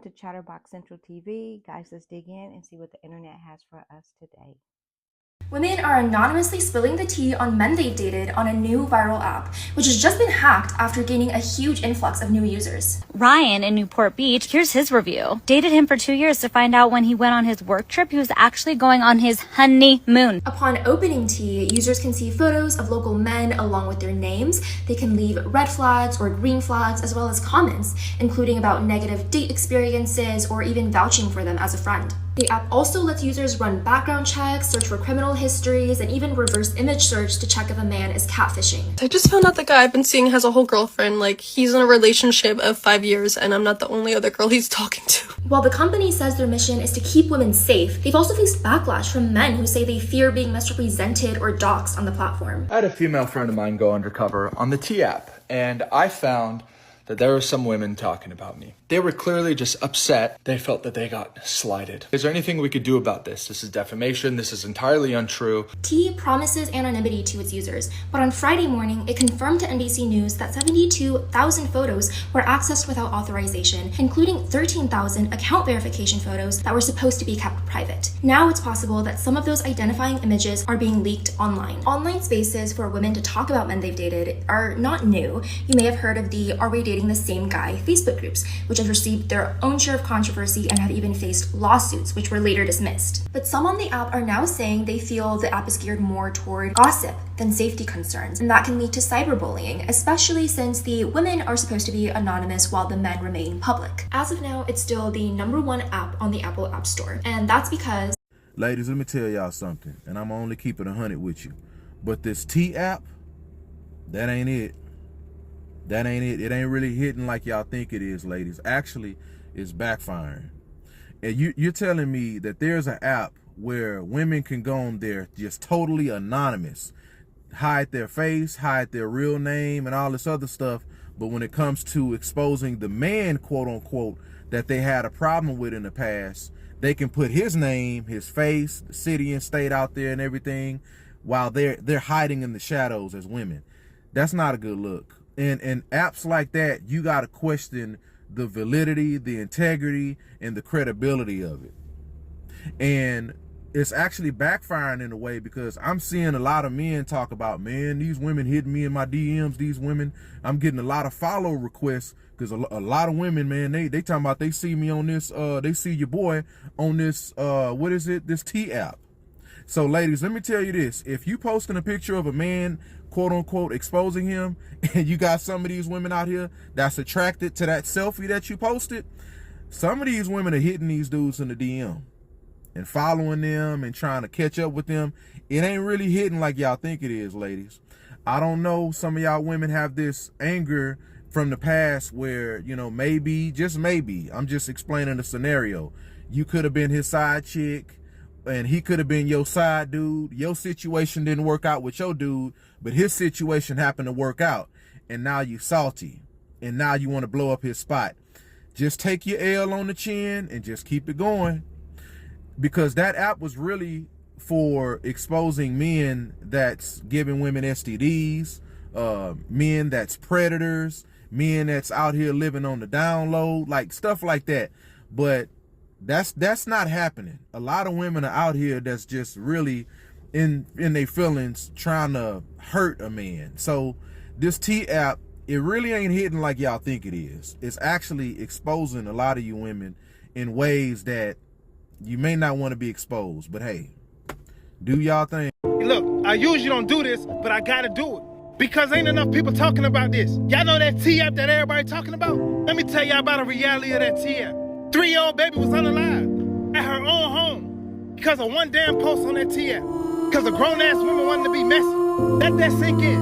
to Chatterbox Central TV. Guys, let's dig in and see what the internet has for us today. Women are anonymously spilling the tea on men they've dated on a new viral app, which has just been hacked after gaining a huge influx of new users. Ryan in Newport Beach, here's his review. Dated him for 2 years to find out when he went on his work trip, he was actually going on his honeymoon. Upon opening tea, users can see photos of local men along with their names. They can leave red flags or green flags, as well as comments, including about negative date experiences or even vouching for them as a friend. The app also lets users run background checks, search for criminal histories, and even reverse image search to check if a man is catfishing. I just found out the guy I've been seeing has a whole girlfriend. Like, he's in a relationship of 5 years, and I'm not the only other girl he's talking to. While the company says their mission is to keep women safe, they've also faced backlash from men who say they fear being misrepresented or doxxed on the platform. I had a female friend of mine go undercover on the T app, and I found that there were some women talking about me. They were clearly just upset. They felt that they got slighted. Is there anything we could do about this? This is defamation. This is entirely untrue. T promises anonymity to its users, but on Friday morning, it confirmed to NBC News that 72,000 photos were accessed without authorization, including 13,000 account verification photos that were supposed to be kept private. Now it's possible that some of those identifying images are being leaked online. Online spaces for women to talk about men they've dated are not new. You may have heard of the Are We Dating the Same Guy Facebook groups, which have received their own share of controversy and have even faced lawsuits, which were later dismissed. But some on the app are now saying they feel the app is geared more toward gossip than safety concerns, and that can lead to cyberbullying, especially since the women are supposed to be anonymous while the men remain public. As of now, it's still the #1 app on the Apple App Store, and that's because... Ladies, let me tell y'all something, and I'm only keeping 100 with you, but this T app, that ain't it. That ain't it. It ain't really hitting like y'all think it is, ladies. Actually, it's backfiring. And you're telling me that there's an app where women can go on there just totally anonymous, hide their face, hide their real name, and all this other stuff. But when it comes to exposing the man, quote unquote, that they had a problem with in the past, they can put his name, his face, the city and state out there and everything, while they're hiding in the shadows as women. That's not a good look. And apps like that, you got to question the validity, the integrity, and the credibility of it. And it's actually backfiring in a way, because I'm seeing a lot of men talk about, man, these women hitting me in my DMs, these women, I'm getting a lot of follow requests, because a lot of women, man, they talking about they see me on this, they see your boy on this, what is it, this T app. So ladies, let me tell you this, if you posting a picture of a man, quote unquote, exposing him, and you got some of these women out here that's attracted to that selfie that you posted, some of these women are hitting these dudes in the DM and following them and trying to catch up with them. It ain't really hitting like y'all think it is, ladies. I don't know, some of y'all women have this anger from the past where, you know, maybe, just maybe, I'm just explaining the scenario. You could have been his side chick, and he could have been your side dude. Your situation didn't work out with your dude, but his situation happened to work out. And now you salty. And now you want to blow up his spot. Just take your L on the chin and just keep it going. Because that app was really for exposing men that's giving women STDs, men that's predators, men that's out here living on the download, like stuff like that. But that's not happening. A lot of women are out here that's just really in their feelings trying to hurt a man. So this T app, it really ain't hitting like y'all think it is. It's actually exposing a lot of you women in ways that you may not want to be exposed. But hey, do y'all thing. Look, I usually don't do this, but I gotta do it, because ain't enough people talking about this. Y'all know that T app that everybody talking about? Let me tell y'all about a reality of that T app. 3-year-old baby was unalive at her own home because of one damn post on that T app. Because a grown-ass woman wanted to be messy. Let that sink in.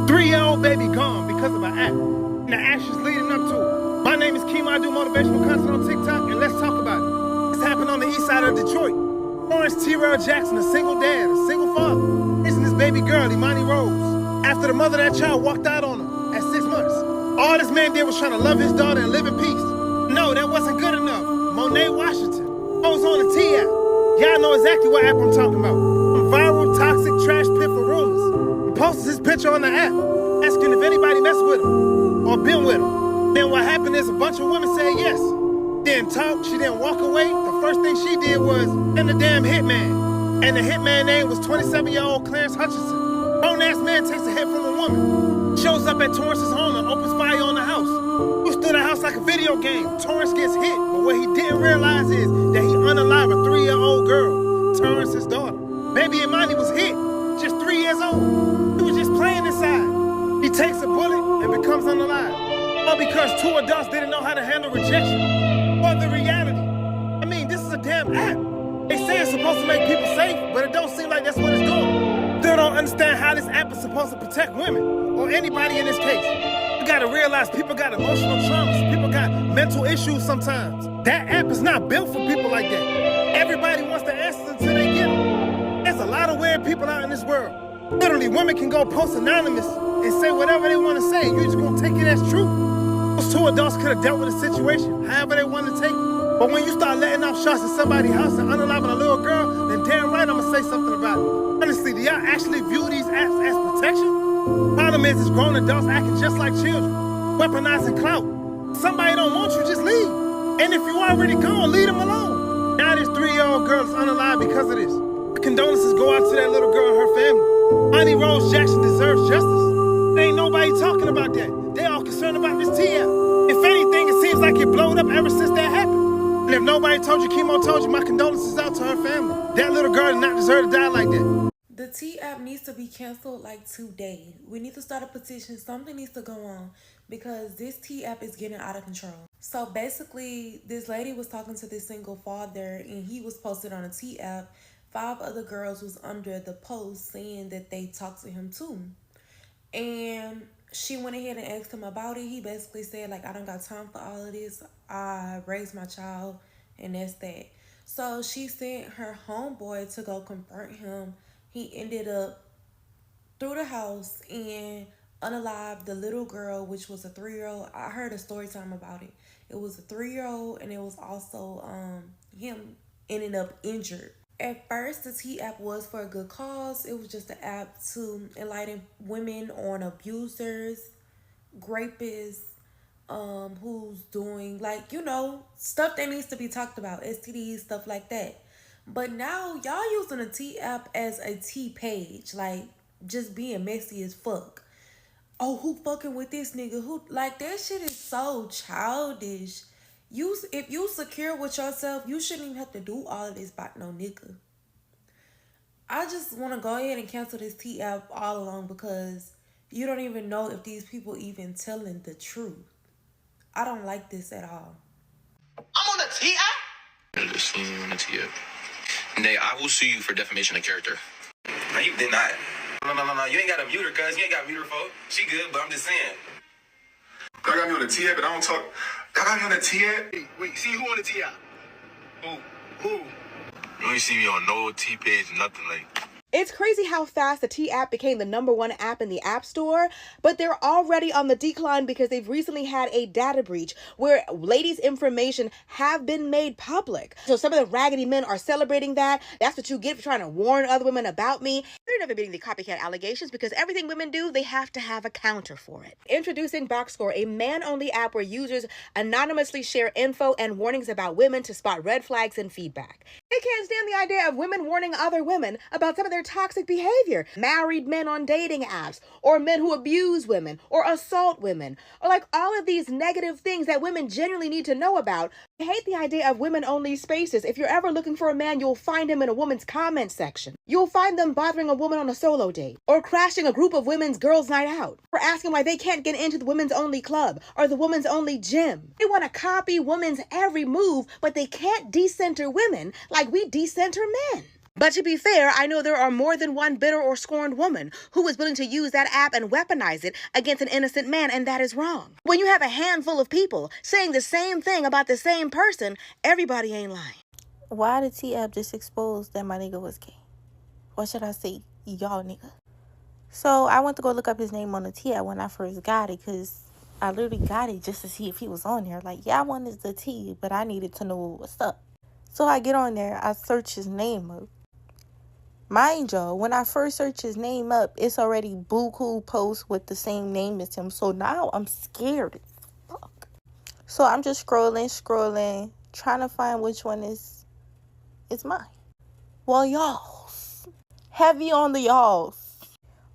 3-year-old baby gone because of an app. And the actions leading up to it. My name is Keem. I do motivational content on TikTok, and let's talk about it. This happened on the east side of Detroit. Lawrence T-Rail Jackson, a single dad, a single father, raising his baby girl, Imani Rose, after the mother of that child walked out on him at 6 months. All this man did was trying to love his daughter and live in peace. No, that wasn't good enough. Monet Washington. I was on the T app. Y'all know exactly what app I'm talking about. From viral, toxic, trash pit for rumors. He posted his picture on the app, asking if anybody messed with him or been with him. Then what happened is a bunch of women said yes. Didn't talk, she didn't walk away. The first thing she did was send the damn hitman. And the hitman name was 27-year-old Clarence Hutchinson. Grown-ass man takes a hit from a woman. Shows up at Torrance's home and opens fire on the house. He stood the house like a video game. Torrance gets hit, but what he didn't realize is that he unalived a 3-year-old girl, Torrance's daughter. Baby Imani was hit, just 3 years old. He was just playing inside. He takes a bullet and becomes unalive. All because 2 adults didn't know how to handle rejection. Or the reality. I mean, this is a damn app. They say it's supposed to make people safe, but it don't seem like that's what it's doing. Still don't understand how this app is supposed to protect women, or anybody in this case. You gotta realize people got emotional traumas. People got mental issues sometimes. That app is not built for people like that. Everybody wants the answers until they get them. There's a lot of weird people out in this world. Literally, women can go post anonymous and say whatever they want to say. You just gonna take it as true. Those 2 adults could have dealt with the situation however they wanted to take it. But when you start letting off shots at somebody's house and unaliving a little girl, then damn right I'm gonna say something about it. Honestly, do y'all actually view these apps as protection? Problem is grown adults acting just like children, weaponizing clout. Somebody don't want you, just leave. And if you already gone, leave them alone. Now this 3-year-old girl is unalive because of this. Condolences go out to that little girl and her family. Bonnie Rose Jackson deserves justice. There ain't nobody talking about that. They all concerned about this T.F. If anything, it seems like it blowed up ever since that happened. And if nobody told you, Chemo told you, my condolences out to her family. That little girl did not deserve to die like that. The T app needs to be canceled like today. We need to start a petition. Something needs to go on because this T app is getting out of control. So basically, this lady was talking to this single father and he was posted on a T app. 5 other girls was under the post saying that they talked to him too. And she went ahead and asked him about it. He basically said, like, I don't got time for all of this. I raised my child and that's that. So she sent her homeboy to go confront him. He ended up through the house and unalived the little girl, which was a 3-year-old. I heard a story time about it. It was a 3-year-old and it was also him ended up injured. At first, the T app was for a good cause. It was just an app to enlighten women on abusers, rapists, who's doing, like, you know, stuff that needs to be talked about, STDs, stuff like that. But now, y'all using a T app as a T page, like, just being messy as fuck. Oh, who fucking with this nigga? Who, like, that shit is so childish. If you secure with yourself, you shouldn't even have to do all of this about no nigga. I just want to go ahead and cancel this T app all along because you don't even know if these people even telling the truth. I don't like this at all. I'm on the T app? I'm just on the T app. Nay, I will sue you for defamation of character. No, you did not. No. You ain't got to mute her, cuz. You ain't got to mute her, folks. She good, but I'm just saying. I got me on the T app, but I don't talk. I got me on the T app. Wait, see who on the T app? Who? You ain't see me on no T page, nothing like. It's crazy how fast the T app became the #1 app in the App Store, but they're already on the decline because they've recently had a data breach where ladies' information have been made public. So some of the raggedy men are celebrating that. That's what you get for trying to warn other women about me. They're never beating the copycat allegations because everything women do, they have to have a counter for it. Introducing Boxscore, a man-only app where users anonymously share info and warnings about women to spot red flags and feedback. They can't stand the idea of women warning other women about some of their toxic behavior. Married men on dating apps, or men who abuse women, or assault women, or like all of these negative things that women genuinely need to know about. I hate the idea of women-only spaces. If you're ever looking for a man, you'll find him in a woman's comment section. You'll find them bothering a woman on a solo date, or crashing a group of women's girls' night out, or asking why they can't get into the women's only club, or the women's only gym. They want to copy women's every move, but they can't decenter women like we decenter men. But to be fair, I know there are more than one bitter or scorned woman who is willing to use that app and weaponize it against an innocent man, and that is wrong. When you have a handful of people saying the same thing about the same person, everybody ain't lying. Why the T app just exposed that my nigga was gay? Or should I say, y'all nigga? So I went to go look up his name on the T app when I first got it, because I literally got it just to see if he was on there. Like, yeah, I wanted the T, but I needed to know what's up. So I get on there, I search his name up. Mind y'all, when I first search his name up, it's already buku posts with the same name as him. So now I'm scared as fuck. So I'm just scrolling, trying to find which one is mine. Well, y'all's. Heavy on the y'all's.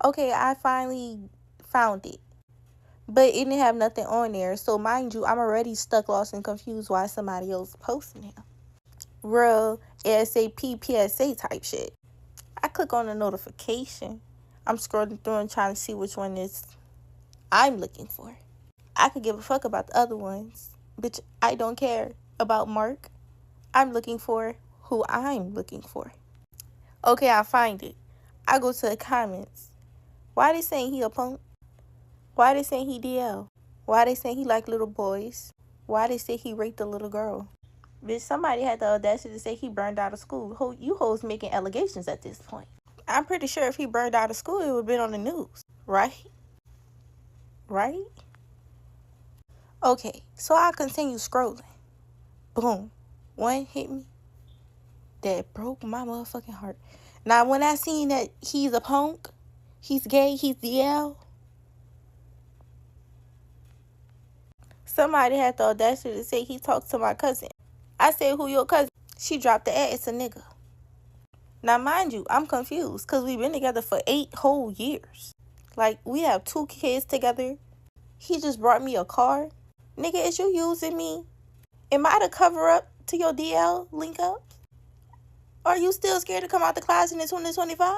Okay, I finally found it. But it didn't have nothing on there. So mind you, I'm already stuck, lost, and confused why somebody else posting him. Real ASAP PSA type shit. I click on the notification. I'm scrolling through and trying to see which one is I'm looking for. I could give a fuck about the other ones. Bitch, I don't care about Mark. I'm looking for who I'm looking for. Okay, I find it. I go to the comments. Why they saying he a punk? Why they saying he DL? Why they saying he like little boys? Why they say he raped a little girl? Bitch, somebody had the audacity to say he burned out of school. You hoes making allegations at this point. I'm pretty sure if he burned out of school, it would have been on the news. Right? Right? Okay, so I continue scrolling. Boom. One hit me. That broke my motherfucking heart. Now, when I seen that he's a punk, he's gay, he's DL, somebody had the audacity to say he talked to my cousin. I said, who your cousin? She dropped the ad. It's a nigga. Now, mind you, I'm confused because we've been together for 8 whole years. Like, we have 2 kids together. He just brought me a car. Nigga, is you using me? Am I the cover up to your DL link ups? Are you still scared to come out the closet in 2025?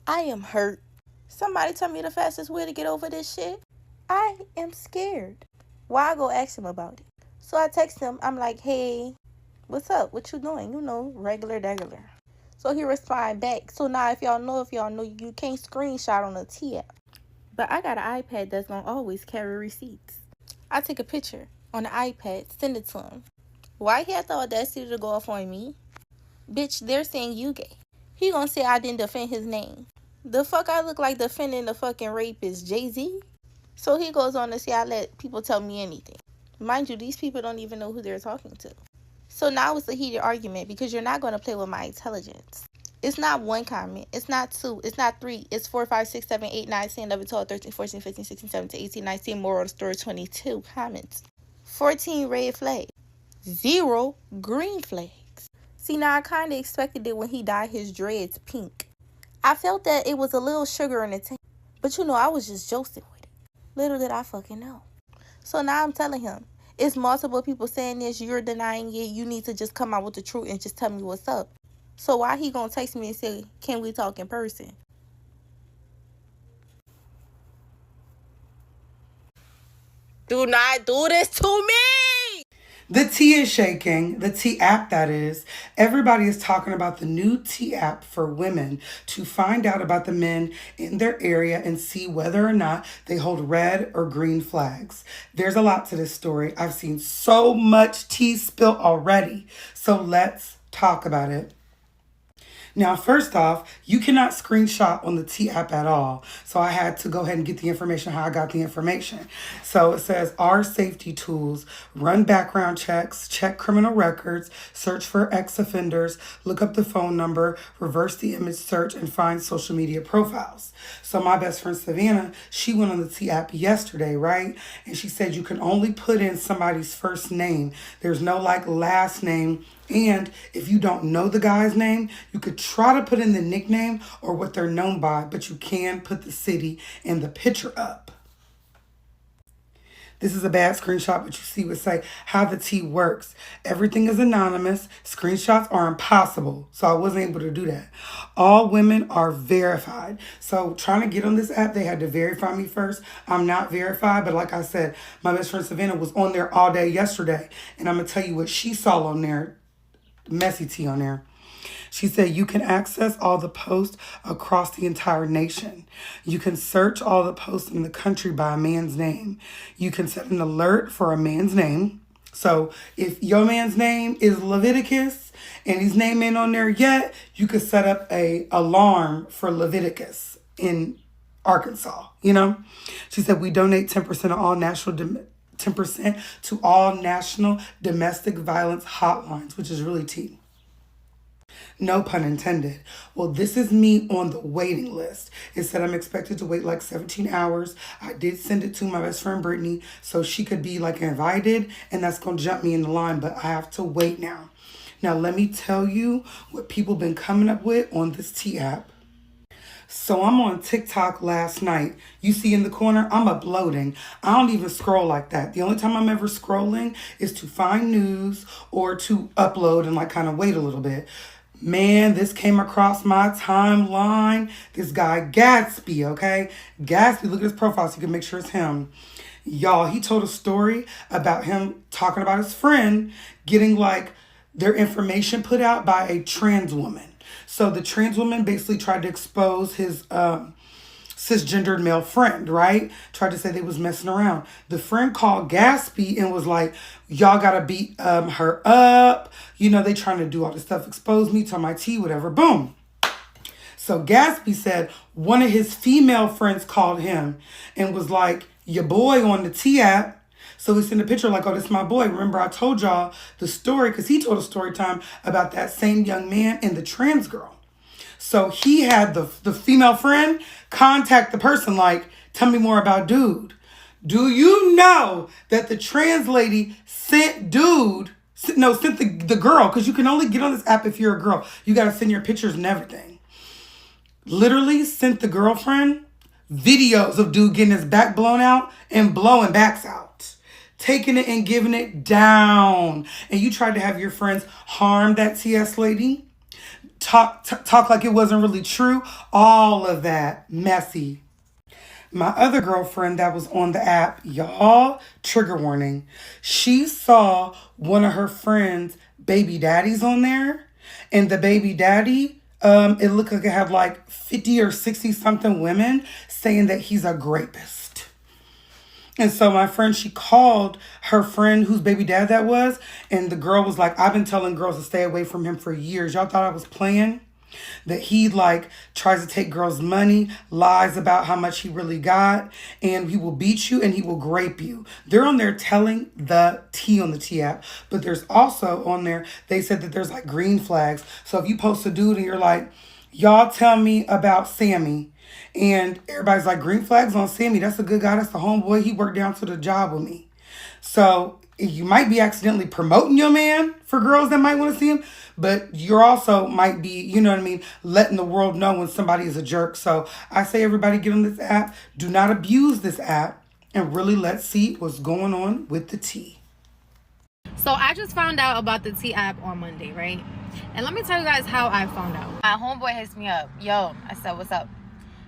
I am hurt. Somebody tell me the fastest way to get over this shit. I am scared. Why I go ask him about it? So I text him. I'm like, hey, what's up? What you doing? You know, regular. So he replied back. So now if y'all know, you can't screenshot on a T app. But I got an iPad that's going to always carry receipts. I take a picture on the iPad, send it to him. Why he had the audacity to go off on me? Bitch, they're saying you gay. He gonna say I didn't defend his name. The fuck I look like defending the fucking rapist, Jay-Z? So he goes on to say I let people tell me anything. Mind you, these people don't even know who they're talking to. So now it's a heated argument because you're not going to play with my intelligence. It's not 1 comment. It's not 2. It's not 3. It's 4, 5, 6, 7, 8, 9, 10, 11, 12, 13, 14, 15, 16, 17, 18, 19. Moral of the story, 22 comments. 14 red flags. 0 green flags. See, now I kind of expected it when he dyed his dreads pink. I felt that it was a little sugar in the tank. But you know, I was just joking with it. Little did I fucking know. So now I'm telling him, it's multiple people saying this, you're denying it, you need to just come out with the truth and just tell me what's up. So why he gonna text me and say, can we talk in person? Do not do this to me! The tea is shaking, the tea app that is. Everybody is talking about the new tea app for women to find out about the men in their area and see whether or not they hold red or green flags. There's a lot to this story. I've seen so much tea spilt already. So let's talk about it. Now, first off, you cannot screenshot on the T app at all. So I had to go ahead and get the information how I got the information. So it says our safety tools, run background checks, check criminal records, search for ex-offenders, look up the phone number, reverse the image search, and find social media profiles. So my best friend Savannah, she went on the T app yesterday, right? And she said you can only put in somebody's first name. There's no like last name. And if you don't know the guy's name, you could try to put in the nickname or what they're known by, but you can put the city and the picture up. This is a bad screenshot, but you see what say how the T works. Everything is anonymous. Screenshots are impossible. So I wasn't able to do that. All women are verified. So trying to get on this app, they had to verify me first. I'm not verified, but like I said, my best friend Savannah was on there all day yesterday. And I'm going to tell you what she saw on there. Messy tea on there. She said you can access all the posts across the entire nation. You can search all the posts in the country by a man's name. You can set an alert for a man's name. So if your man's name is Leviticus and his name ain't on there yet, you could set up a alarm for Leviticus in Arkansas, you know? She said we donate 10% of all 10% to all national domestic violence hotlines, which is really tea. No pun intended. Well, this is me on the waiting list. It said I'm expected to wait like 17 hours. I did send it to my best friend Brittany so she could be like invited, and that's going to jump me in the line, but I have to wait now. Now, let me tell you what people been coming up with on this T app. So I'm on TikTok last night. You see in the corner, I'm uploading. I don't even scroll like that. The only time I'm ever scrolling is to find news or to upload and like kind of wait a little bit. Man, this came across my timeline. This guy, Gatsby, okay? Gatsby, look at his profile so you can make sure it's him. Y'all, he told a story about him talking about his friend getting like their information put out by a trans woman. So the trans woman basically tried to expose his cisgendered male friend, right? Tried to say they was messing around. The friend called Gatsby and was like, y'all gotta beat her up. You know, they trying to do all this stuff, expose me to my tea, whatever. Boom. So Gatsby said one of his female friends called him and was like, your boy on the T app. So he sent a picture like, oh, this is my boy. Remember I told y'all the story because he told a story time about that same young man and the trans girl. So he had the female friend contact the person like, tell me more about dude. Do you know that the trans lady sent the girl, because you can only get on this app if you're a girl. You got to send your pictures and everything. Literally sent the girlfriend videos of dude getting his back blown out and blowing backs out. Taking it and giving it down. And you tried to have your friends harm that TS lady. Talk like it wasn't really true. All of that. Messy. My other girlfriend that was on the app, y'all, trigger warning. She saw one of her friends' baby daddies on there. And the baby daddy, it looked like it had like 50 or 60 something women saying that he's a rapist. And so my friend, she called her friend whose baby dad that was. And the girl was like, I've been telling girls to stay away from him for years. Y'all thought I was playing? That he like tries to take girls' money, lies about how much he really got, and he will beat you and he will grape you. They're on there telling the tea on the T app. But there's also on there, they said that there's like green flags. So if you post a dude and you're like, y'all tell me about Sammy. And everybody's like, green flags on Sammy. That's a good guy. That's the homeboy. He worked down to the job with me. So you might be accidentally promoting your man for girls that might want to see him. But you're also might be, you know what I mean, letting the world know when somebody is a jerk. So I say everybody get on this app. Do not abuse this app. And really let's see what's going on with the tea. So I just found out about the T app on Monday, right? And let me tell you guys how I found out. My homeboy hits me up. Yo, I said, what's up?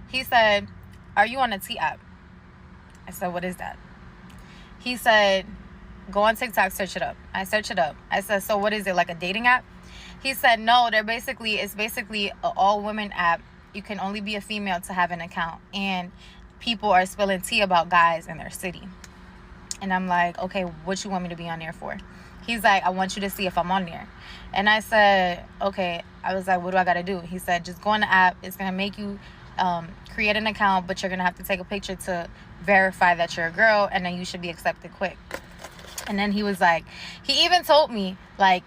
He said, are you on the T app? I said, what is that? He said, go on TikTok, search it up. I searched it up. I said, so what is it, like a dating app? He said, no, it's basically an all-women app. You can only be a female to have an account. And people are spilling tea about guys in their city. And I'm like, okay, what you want me to be on there for? He's like, I want you to see if I'm on there. And I said, okay. I was like, what do I got to do? He said, just go on the app. It's going to make you create an account, but you're going to have to take a picture to verify that you're a girl, and then you should be accepted quick. And then he was like, he even told me, like,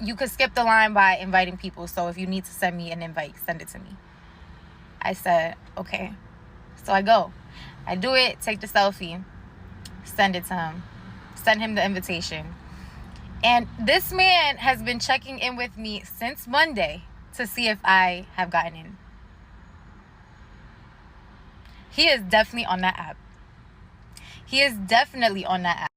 you could skip the line by inviting people. So if you need to send me an invite, send it to me. I said, okay. So I go. I do it, take the selfie, send it to him, send him the invitation. And this man has been checking in with me since Monday to see if I have gotten in. He is definitely on that app. He is definitely on that app.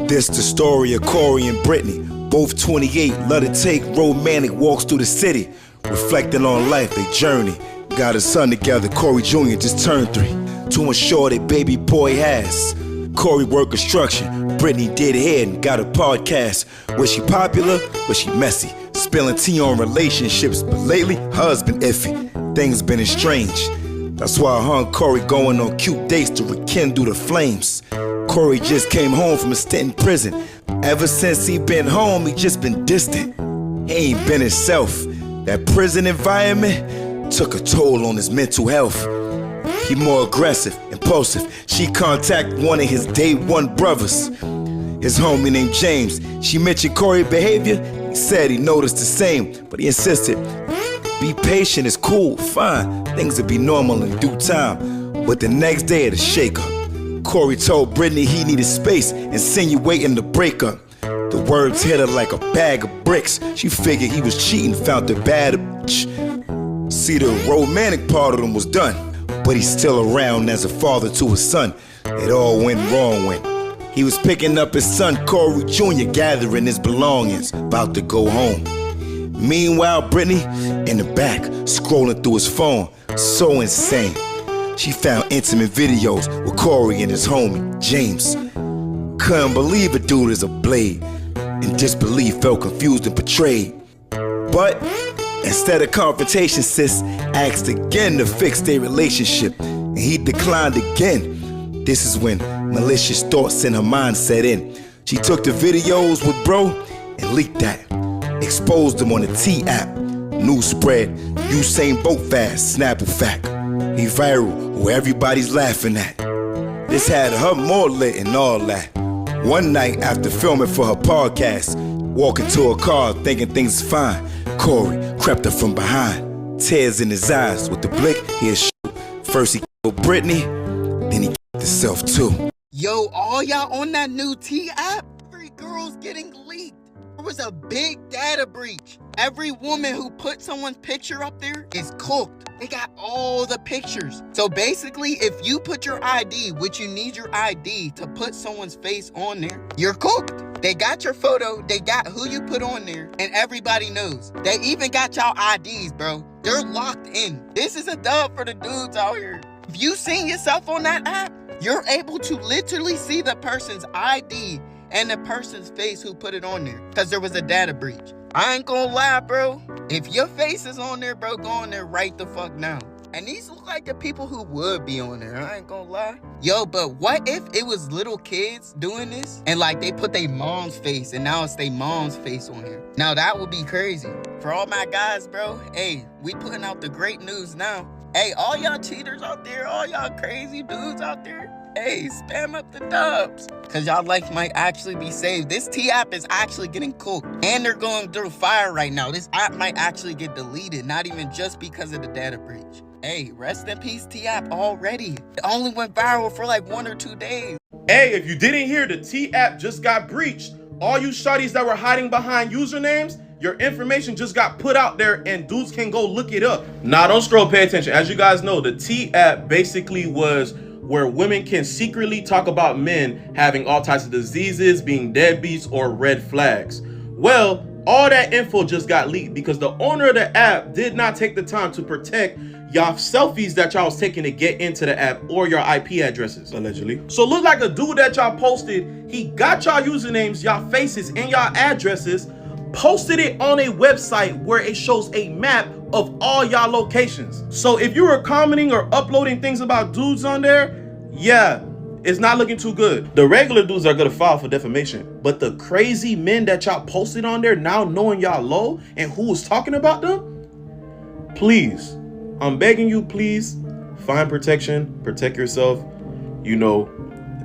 This the story of Corey and Brittany, both 28, love to take romantic walks through the city, reflecting on life, their journey. Got a son together, Corey Jr. just turned 3. To ensure that baby boy has. Corey worked construction, Brittany did hair and got a podcast. Was she popular? Was she messy? Spilling tea on relationships, but lately, husband iffy. Things been estranged. That's why I hung Corey going on cute dates to rekindle the flames. Corey just came home from a stint in prison. Ever since he been home, he just been distant. He ain't been himself. That prison environment took a toll on his mental health. He more aggressive, impulsive. She contact one of his day one brothers. His homie named James. She mentioned Corey's behavior. He said he noticed the same, but he insisted, be patient, it's cool, fine. Things will be normal in due time. But the next day at a shakeup, Corey told Brittany he needed space, insinuating the breakup. The words hit her like a bag of bricks. She figured he was cheating, found the bad. See, the romantic part of him was done, but he's still around as a father to his son. It all went wrong when he was picking up his son, Corey Jr., gathering his belongings, about to go home. Meanwhile, Brittany, in the back, scrolling through his phone, so insane. She found intimate videos with Corey and his homie, James. Couldn't believe a dude is a blade. In disbelief, felt confused and betrayed. But instead of confrontation, sis asked again to fix their relationship, and he declined again. This is when malicious thoughts in her mind set in. She took the videos with bro and leaked that. Exposed them on the T app. News spread, Usain Bolt fast, Snapple fact. He viral, who everybody's laughing at. This had her more lit and all that. One night after filming for her podcast, walking to her car thinking things is fine, Corey crept her from behind. Tears in his eyes with the blick he had shoot. First he killed Brittany, then he killed himself too. Yo, all y'all on that new T app? Every girl's getting leaked. There was a big data breach. Every woman who put someone's picture up there is cooked. They got all the pictures. So basically, if you put your ID, which you need your ID to put someone's face on there, you're cooked. They got your photo, they got who you put on there, and everybody knows. They even got y'all IDs, bro. They're locked in. This is a dub for the dudes out here. If you seen yourself on that app, you're able to literally see the person's ID and the person's face who put it on there, because there was a data breach. I ain't gonna lie, bro. If your face is on there, bro, go on there right the fuck now. And these look like the people who would be on there, I ain't gonna lie. Yo, but what if it was little kids doing this? And like they put their mom's face and now it's their mom's face on here. Now that would be crazy. For all my guys, bro, hey, we putting out the great news now. Hey, all y'all cheaters out there, all y'all crazy dudes out there, hey, spam up the dubs. Cause y'all life might actually be saved. This T app is actually getting cooked. And they're going through fire right now. This app might actually get deleted, not even just because of the data breach. Hey, rest in peace T app already. It only went viral for like 1 or 2 days. Hey, if you didn't hear, the T app just got breached. All you shorties that were hiding behind usernames, your information just got put out there and dudes can go look it up. Nah, don't scroll, pay attention. As you guys know, the T app basically was where women can secretly talk about men having all types of diseases, being deadbeats, or red flags. Well, all that info just got leaked because the owner of the app did not take the time to protect y'all selfies that y'all was taking to get into the app or your IP addresses, allegedly. So look like a dude that y'all posted, he got y'all usernames, y'all faces, and y'all addresses, posted it on a website where it shows a map of all y'all locations. So if you were commenting or uploading things about dudes on there, yeah, it's not looking too good. The regular dudes are gonna file for defamation, but the crazy men that y'all posted on there, now knowing y'all low and who was talking about them, please, I'm begging you, please find protection, protect yourself, you know,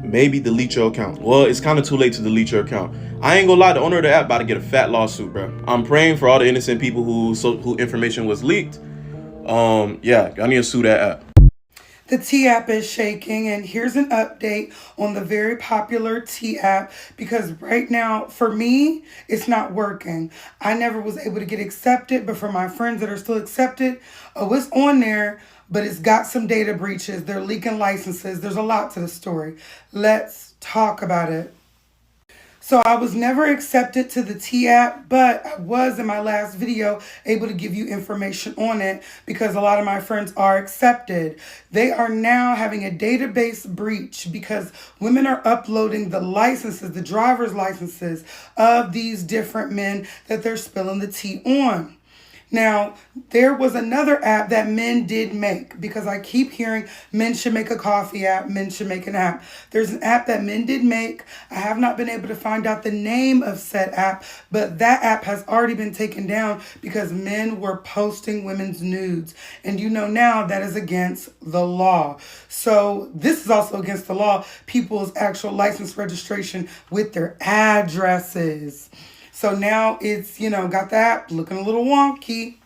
maybe delete your account. Well, it's kind of too late to delete your account. I ain't gonna lie, the owner of the app about to get a fat lawsuit, bro. I'm praying for all the innocent people who information was leaked. Yeah, I need to sue that app. The T app is shaking, and here's an update on the very popular T app because right now, for me, it's not working. I never was able to get accepted, but for my friends that are still accepted, it's on there, but it's got some data breaches. They're leaking licenses. There's a lot to the story. Let's talk about it. So I was never accepted to the T app, but I was in my last video able to give you information on it because a lot of my friends are accepted. They are now having a database breach because women are uploading the licenses, the driver's licenses of these different men that they're spilling the tea on. Now, there was another app that men did make because I keep hearing men should make a coffee app, men should make an app. There's an app that men did make. I have not been able to find out the name of said app, but that app has already been taken down because men were posting women's nudes. And you know now that is against the law. So this is also against the law, people's actual license registration with their addresses. So now it's, got the app looking a little wonky.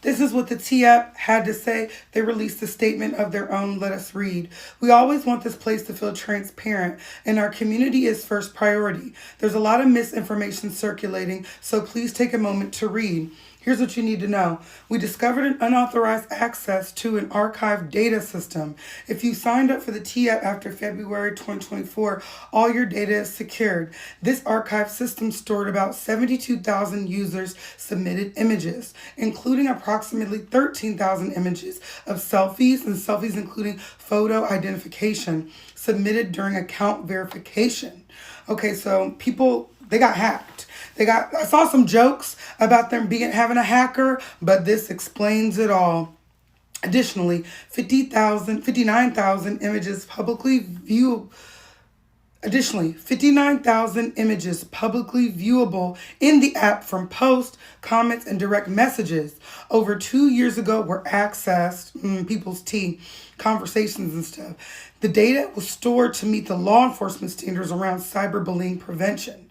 This is what the TApp had to say. They released a statement of their own. Let us read. We always want this place to feel transparent, and our community is first priority. There's a lot of misinformation circulating, so please take a moment to read. Here's what you need to know. We discovered an unauthorized access to an archived data system. If you signed up for the TApp after February 2024, all your data is secured. This archive system stored about 72,000 users' submitted images, including approximately 13,000 images of selfies, and selfies including photo identification, submitted during account verification. Okay, so people, they got hacked. I saw some jokes about them having a hacker, but this explains it all. Additionally, 59,000 images publicly viewable in the app from posts, comments, and direct messages over 2 years ago were accessed, people's tea, conversations and stuff. The data was stored to meet the law enforcement standards around cyberbullying prevention.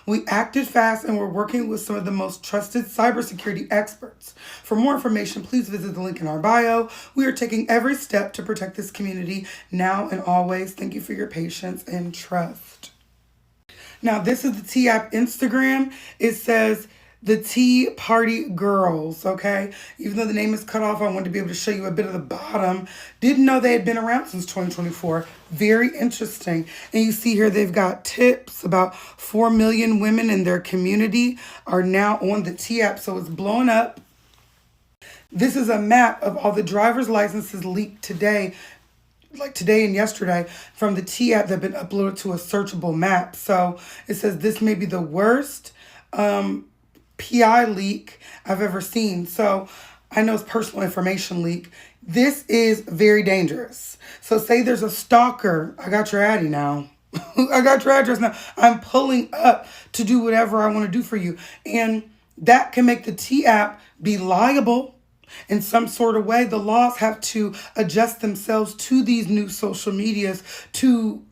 We acted fast and we're working with some of the most trusted cybersecurity experts. For more information, please visit the link in our bio. We are taking every step to protect this community now and always. Thank you for your patience and trust. Now, this is the TApp Instagram. It says the Tea Party Girls, okay? Even though the name is cut off, I wanted to be able to show you a bit of the bottom. Didn't know they had been around since 2024. Very interesting. And you see here they've got tips. About 4 million women in their community are now on the TApp, so it's blowing up. This is a map of all the driver's licenses leaked today, like today and yesterday, from the TApp that have been uploaded to a searchable map. So it says this may be the worst PI leak I've ever seen. So I know it's personal information leak. This is very dangerous. So say there's a stalker. I got your Addy now. I got your address now. I'm pulling up to do whatever I want to do for you. And that can make the TApp be liable in some sort of way. The laws have to adjust themselves to these new social medias to,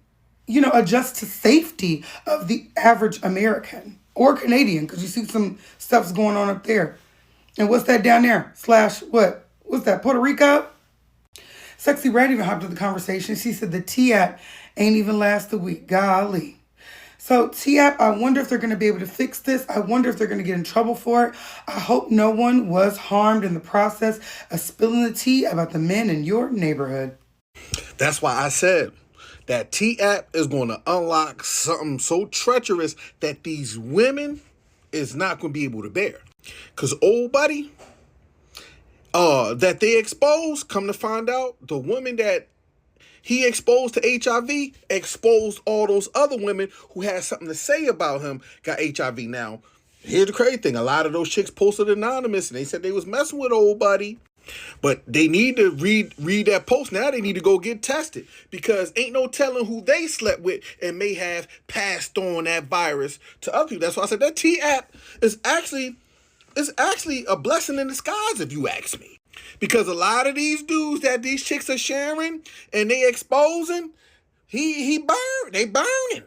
adjust to safety of the average American or Canadian, because you see some stuff's going on up there. And what's that down there? What? What's that, Puerto Rico? Sexy Red even hopped into the conversation. She said the TApp ain't even last a week. Golly. So TApp, I wonder if they're going to be able to fix this. I wonder if they're going to get in trouble for it. I hope no one was harmed in the process of spilling the tea about the men in your neighborhood. That's why I said that TApp is going to unlock something so treacherous that these women is not going to be able to bear. Because old buddy, that they exposed, come to find out, the woman that he exposed to HIV exposed all those other women who had something to say about him, got HIV. Now, here's the crazy thing. A lot of those chicks posted anonymous and they said they was messing with old buddy. But they need to read that post. Now they need to go get tested, because ain't no telling who they slept with and may have passed on that virus to other people. That's why I said that TApp is actually a blessing in disguise, if you ask me. Because a lot of these dudes that these chicks are sharing and they exposing, they burning.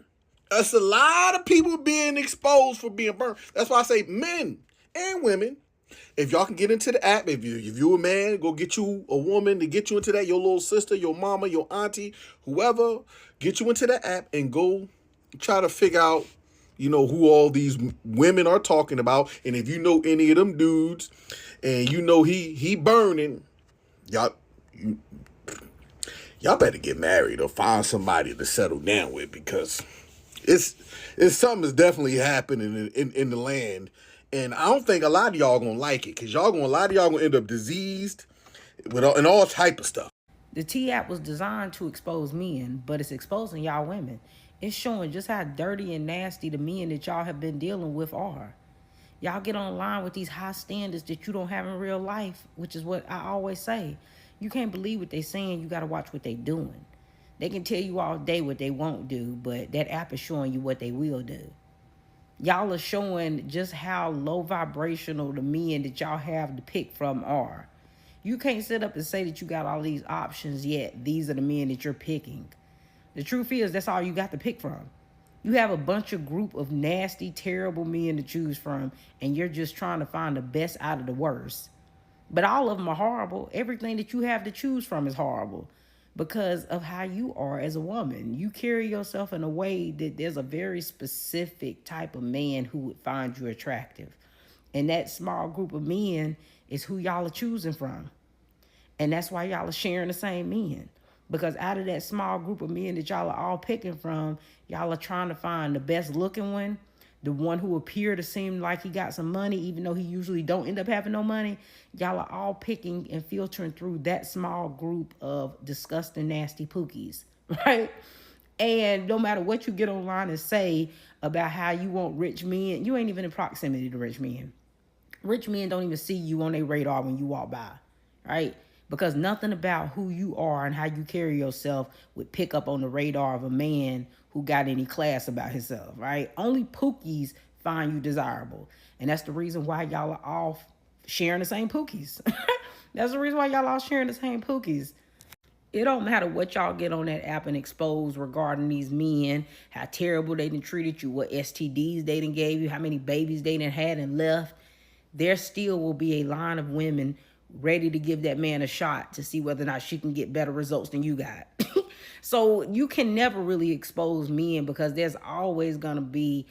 That's a lot of people being exposed for being burned. That's why I say men and women, if y'all can get into the app, if you a man, go get you a woman to get you into that, your little sister, your mama, your auntie, whoever, get you into the app and go try to figure out, who all these women are talking about. And if you know any of them dudes and he burning, y'all better get married or find somebody to settle down with, because it's something that's definitely happening in the land. And I don't think a lot of y'all gonna like it, because a lot of y'all gonna end up diseased and all type of stuff. The TApp was designed to expose men, but it's exposing y'all women. It's showing just how dirty and nasty the men that y'all have been dealing with are. Y'all get online with these high standards that you don't have in real life, which is what I always say. You can't believe what they're saying. You got to watch what they're doing. They can tell you all day what they won't do, but that app is showing you what they will do. Y'all are showing just how low vibrational the men that y'all have to pick from are. You can't sit up and say that you got all these options, yet these are the men that you're picking. The truth is, that's all you got to pick from. You have a bunch of group of nasty, terrible men to choose from, and you're just trying to find the best out of the worst. But all of them are horrible. Everything that you have to choose from is horrible because of how you are as a woman. You carry yourself in a way that there's a very specific type of man who would find you attractive. And that small group of men is who y'all are choosing from. And that's why y'all are sharing the same men. Because out of that small group of men that y'all are all picking from, y'all are trying to find the best looking one, the one who appear to seem like he got some money, even though he usually don't end up having no money. Y'all are all picking and filtering through that small group of disgusting, nasty pookies, right? And no matter what you get online and say about how you want rich men, you ain't even in proximity to rich men. Rich men don't even see you on their radar when you walk by, right? Because nothing about who you are and how you carry yourself would pick up on the radar of a man who got any class about himself, right? Only pookies find you desirable. And that's the reason why y'all are all sharing the same pookies. That's the reason why y'all all sharing the same pookies. It don't matter what y'all get on that app and expose regarding these men, how terrible they done treated you, what STDs they done gave you, how many babies they done had and left. There still will be a line of women ready to give that man a shot to see whether or not she can get better results than you got. So you can never really expose men because there's always going to be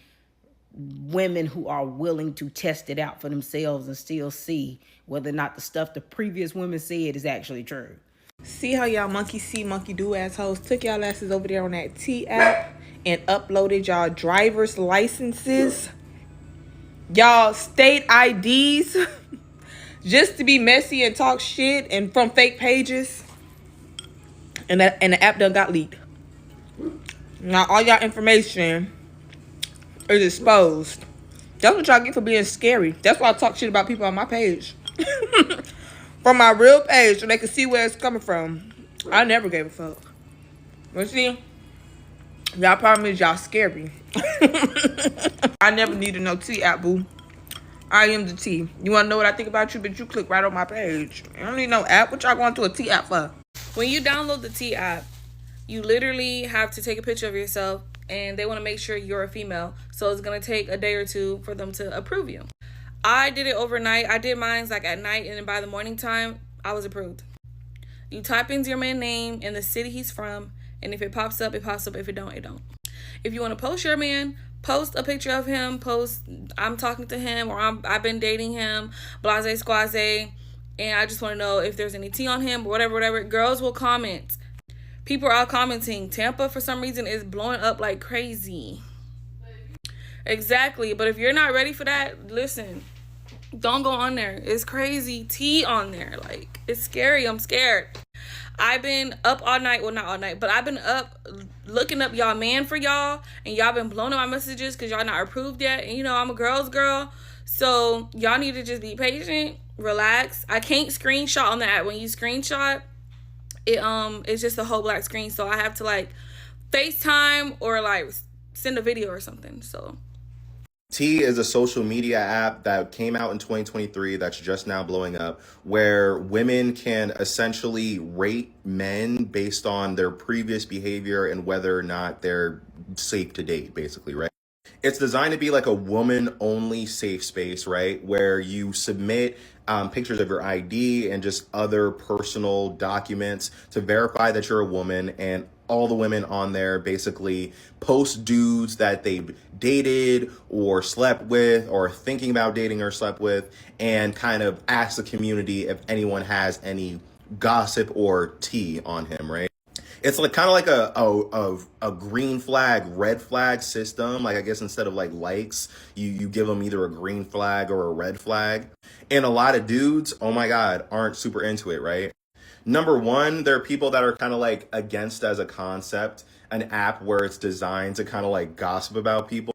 women who are willing to test it out for themselves and still see whether or not the stuff the previous women said is actually true. See how y'all monkey see, monkey do assholes took y'all asses over there on that T app and uploaded y'all driver's licenses, y'all state IDs, just to be messy and talk shit and from fake pages. And the app done got leaked. Now all y'all information is exposed. That's what y'all get for being scary. That's why I talk shit about people on my page. From my real page so they can see where it's coming from. I never gave a fuck. But see, y'all problem is y'all scary. I never needed no T app, boo. I am the T. You want to know what I think about you? But you click right on my page. I don't need no app. What y'all going to a T app for? When you download the T app, you literally have to take a picture of yourself, and they want to make sure you're a female. So it's going to take a day or two for them to approve you. I did it overnight. I did mine like at night, and then by the morning time, I was approved. You type in your man's name and the city he's from, and if it pops up, it pops up. If it don't, it don't. If you want to post your man, post a picture of him. Post, I'm talking to him, or I've been dating him, blase squaze, and I just want to know if there's any tea on him, or whatever. Girls will comment. People are all commenting. Tampa, for some reason, is blowing up like crazy. Exactly. But if you're not ready for that, listen, don't go on there. It's crazy tea on there. Like, it's scary. I'm scared. I've been up all night. Well, not all night, but I've been up looking up y'all man for y'all, and y'all been blowing up my messages because y'all not approved yet. And you know, I'm a girl's girl, so y'all need to just be patient, relax. I can't screenshot on the app. When you screenshot, it's just a whole black screen, so I have to like FaceTime or like send a video or something. So T is a social media app that came out in 2023 that's just now blowing up, where women can essentially rate men based on their previous behavior and whether or not they're safe to date, basically, right? It's designed to be like a woman-only safe space, right? Where you submit pictures of your ID and just other personal documents to verify that you're a woman, and all the women on there basically post dudes that they've dated or slept with or thinking about dating or slept with, and kind of ask the community if anyone has any gossip or tea on him, right? It's like kind of like a green flag, red flag system. Like, I guess instead of like likes, you give them either a green flag or a red flag. And a lot of dudes, oh my God, aren't super into it, right? Number one, there are people that are kind of like against as a concept, an app where it's designed to kind of like gossip about people.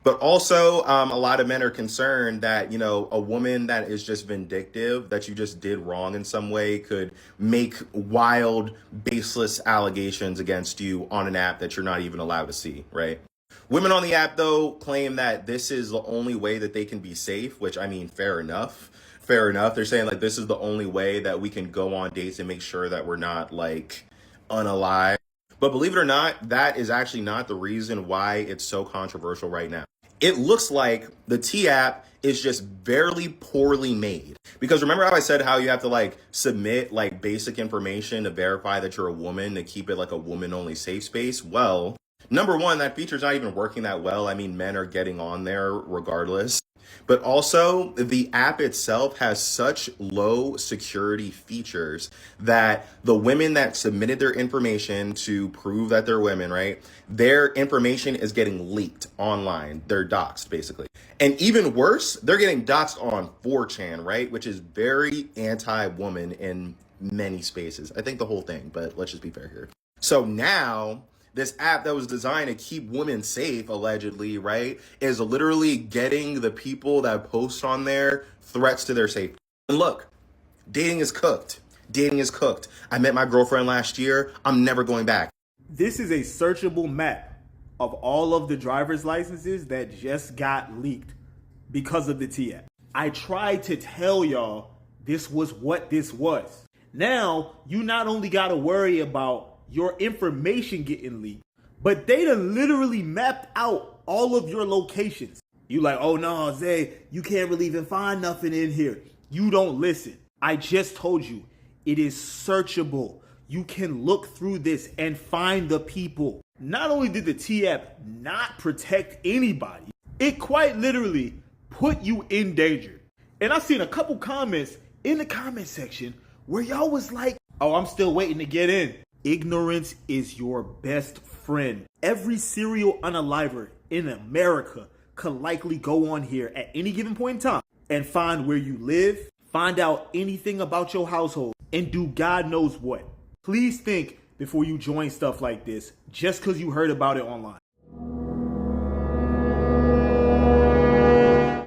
But also, a lot of men are concerned that, you know, a woman that is just vindictive, that you just did wrong in some way, could make wild, baseless allegations against you on an app that you're not even allowed to see, right? Women on the app, though, claim that this is the only way that they can be safe, which, I mean, fair enough. Fair enough. They're saying, like, this is the only way that we can go on dates and make sure that we're not, like, unalive. But believe it or not, that is actually not the reason why it's so controversial right now. It looks like the T app is just very poorly made. Because remember how I said how you have to like submit like basic information to verify that you're a woman to keep it like a woman only safe space? Well, number one, that feature's not even working that well. I mean, men are getting on there regardless. But also, the app itself has such low security features that the women that submitted their information to prove that they're women, right? Their information is getting leaked online. They're doxxed, basically. And even worse, they're getting doxxed on 4chan, right? Which is very anti-woman in many spaces. I think the whole thing, but let's just be fair here. So now, this app that was designed to keep women safe, allegedly, right, is literally getting the people that post on there threats to their safety. And look, dating is cooked. Dating is cooked. I met my girlfriend last year. I'm never going back. This is a searchable map of all of the driver's licenses that just got leaked because of the T app. I tried to tell y'all this was what this was. Now, you not only got to worry about your information getting leaked, but they done literally mapped out all of your locations. You like, oh no, Zay, you can't really even find nothing in here. You don't listen. I just told you, it is searchable. You can look through this and find the people. Not only did the T app not protect anybody, it quite literally put you in danger. And I've seen a couple comments in the comment section where y'all was like, oh, I'm still waiting to get in. Ignorance is your best friend. Every serial unaliver in America could likely go on here at any given point in time and find where you live, find out anything about your household, and do God knows what. Please think before you join stuff like this just because you heard about it online.